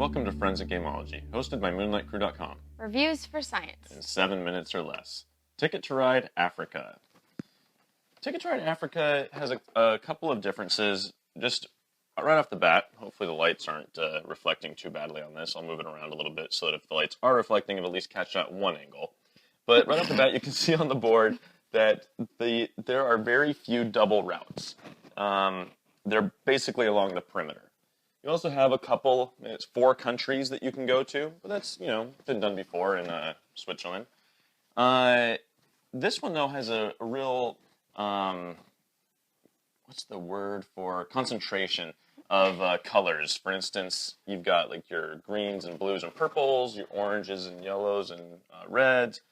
Welcome to Friends at Gameology, hosted by MoonlightCrew.com. Reviews for science. In 7 minutes or less. Ticket to Ride Africa. Ticket to Ride Africa has a couple of differences. Just right off the bat, hopefully the lights aren't reflecting too badly on this. I'll move it around a little bit so that if the lights are reflecting, it'll at least catch that one angle. But right off the bat, you can see on the board that there are very few double routes. They're basically along the perimeter. You also have a couple, it's 4 countries that you can go to, but that's, been done before in Switzerland. This one, though, has a real, what's the word for concentration of colors. For instance, you've got like your greens and blues and purples, your oranges and yellows and reds,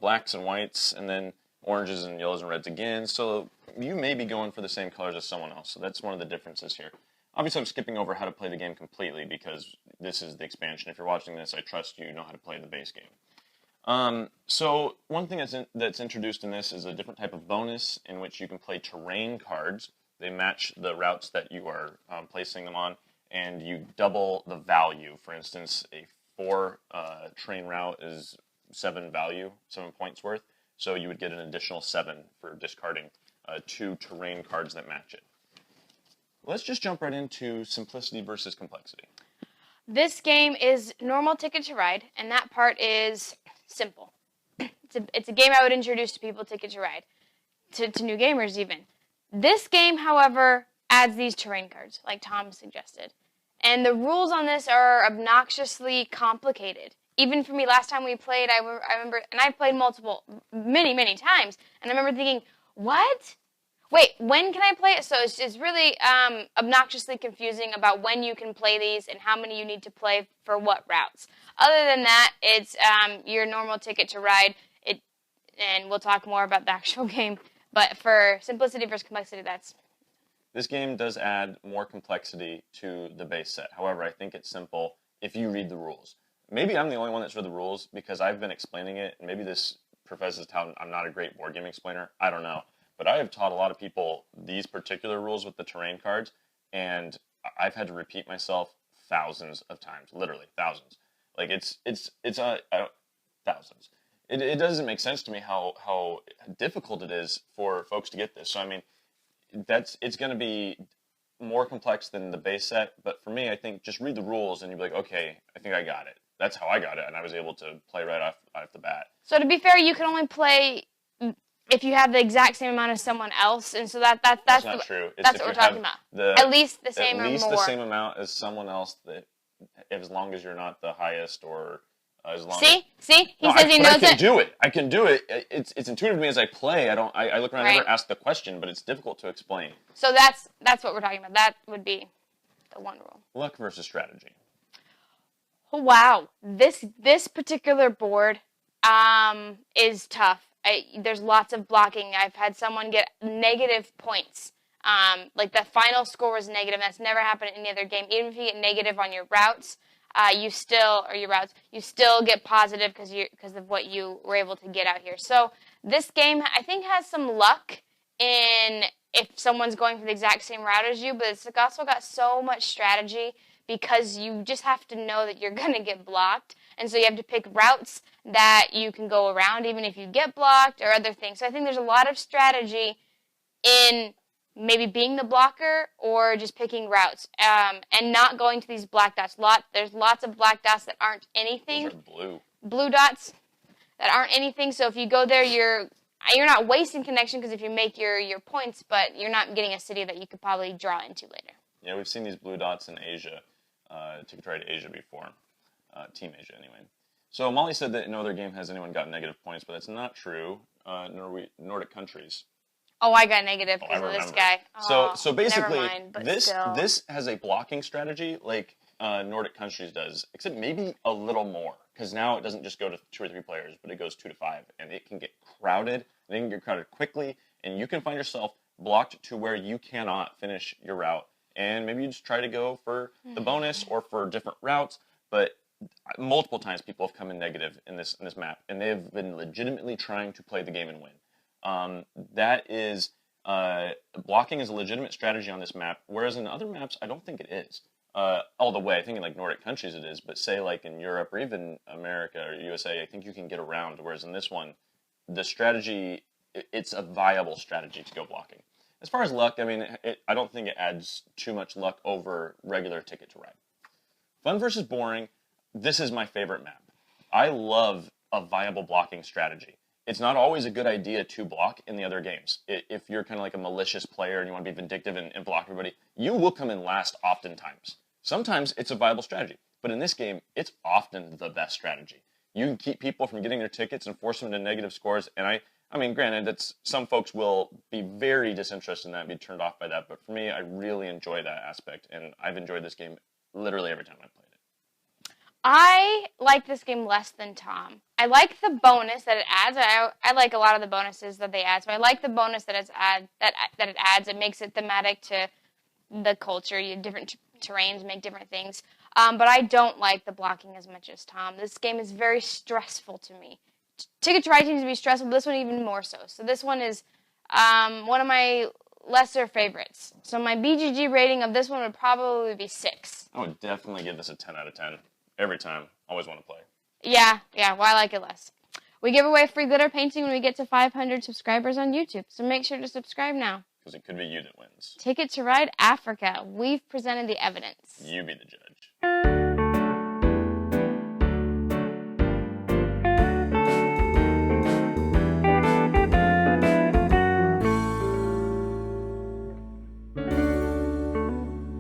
blacks and whites, and then oranges and yellows and reds again. So you may be going for the same colors as someone else. So that's one of the differences here. Obviously, I'm skipping over how to play the game completely because this is the expansion. If you're watching this, I trust you know how to play the base game. So one thing that's introduced in this is a different type of bonus in which you can play terrain cards. They match the routes that you are placing them on, and you double the value. For instance, a 4 train route is 7 points worth, so you would get an additional 7 for discarding 2 terrain cards that match it. Let's just jump right into simplicity versus complexity. This game is normal Ticket to Ride, and that part is simple. It's a game I would introduce to people, Ticket to Ride, to new gamers even. This game, however, adds these terrain cards, like Tom suggested. And the rules on this are obnoxiously complicated. Even for me, last time we played, I remember, and I've played many times, and I remember thinking, what? Wait, when can I play it? So it's really obnoxiously confusing about when you can play these and how many you need to play for what routes. Other than that, it's your normal Ticket to Ride, and we'll talk more about the actual game. But for simplicity versus complexity, that's... This game does add more complexity to the base set. However, I think it's simple if you read the rules. Maybe I'm the only one that's read the rules because I've been explaining it, and maybe this professes how I'm not a great board game explainer. I don't know. But I have taught a lot of people these particular rules with the terrain cards, and I've had to repeat myself thousands of times, literally thousands. Like it's thousands. It doesn't make sense to me how difficult it is for folks to get this. So I mean, it's going to be more complex than the base set. But for me, I think just read the rules and you'll be like, okay, I think I got it. That's how I got it, and I was able to play right off the bat. So to be fair, you can only play if you have the exact same amount as someone else, and so that's not true. That's what we're talking about. At least the same or more. At least the same amount as someone else, that as long as you're not the highest or as long. See, he says he knows it. I can do it. It's intuitive to me as I play. I look around, I never ask the question, but it's difficult to explain. So that's what we're talking about. That would be the one rule. Luck versus strategy. Oh, wow, this particular board is tough. There's lots of blocking. I've had someone get negative points. Like the final score was negative. That's never happened in any other game. Even if you get negative on your routes, you still get positive because of what you were able to get out here. So this game, I think, has some luck in if someone's going for the exact same route as you, but it's also got so much strategy because you just have to know that you're going to get blocked. And so you have to pick routes that you can go around even if you get blocked or other things. So I think there's a lot of strategy in maybe being the blocker or just picking routes and not going to these black dots. There's lots of black dots that aren't anything. Those are blue. Blue dots that aren't anything. So if you go there, you're not wasting connection because if you make your points, but you're not getting a city that you could probably draw into later. Yeah, we've seen these blue dots in Asia, Ticket to Ride Asia before. Team Asia, anyway. So Molly said that no other game has anyone got negative points, but that's not true. Nordic countries. Oh, I got negative because of this guy. So basically, never mind, this has a blocking strategy like Nordic countries does, except maybe a little more, because now it doesn't just go to 2 or 3 players, but it goes 2 to 5, and it can get crowded, and it can get crowded quickly, and you can find yourself blocked to where you cannot finish your route, and maybe you just try to go for the bonus or for different routes, but multiple times people have come in negative in this map, and they have been legitimately trying to play the game and win. That is blocking is a legitimate strategy on this map, whereas in other maps I don't think it is. all the way. I think in like Nordic countries it is, but say like in Europe or even America or USA, I think you can get around. Whereas in this one, the strategy, it's a viable strategy to go blocking. As far as luck, I mean, I don't think it adds too much luck over regular Ticket to Ride. Fun versus boring. This is my favorite map. I love a viable blocking strategy. It's not always a good idea to block in the other games. If you're kind of like a malicious player and you want to be vindictive and block everybody, you will come in last oftentimes. Sometimes it's a viable strategy, but in this game, it's often the best strategy. You can keep people from getting their tickets and force them to negative scores, and I mean, granted, that's some folks will be very disinterested in that and be turned off by that, but for me, I really enjoy that aspect, and I've enjoyed this game literally every time I played it. I like this game less than Tom. I like the bonus that it adds. I like a lot of the bonuses that they add, so I like the bonus that it adds. It makes it thematic to the culture. Different terrains make different things, but I don't like the blocking as much as Tom. This game is very stressful to me. Ticket to Ride seems to be stressful, but this one even more so. So this one is one of my lesser favorites. So my BGG rating of this one would probably be 6. I would definitely give this a 10 out of 10 every time. Always want to play. Yeah, well, I like it less. We give away free glitter painting when we get to 500 subscribers on YouTube, so make sure to subscribe now. Because it could be you that wins. Ticket to Ride Africa. We've presented the evidence. You be the judge.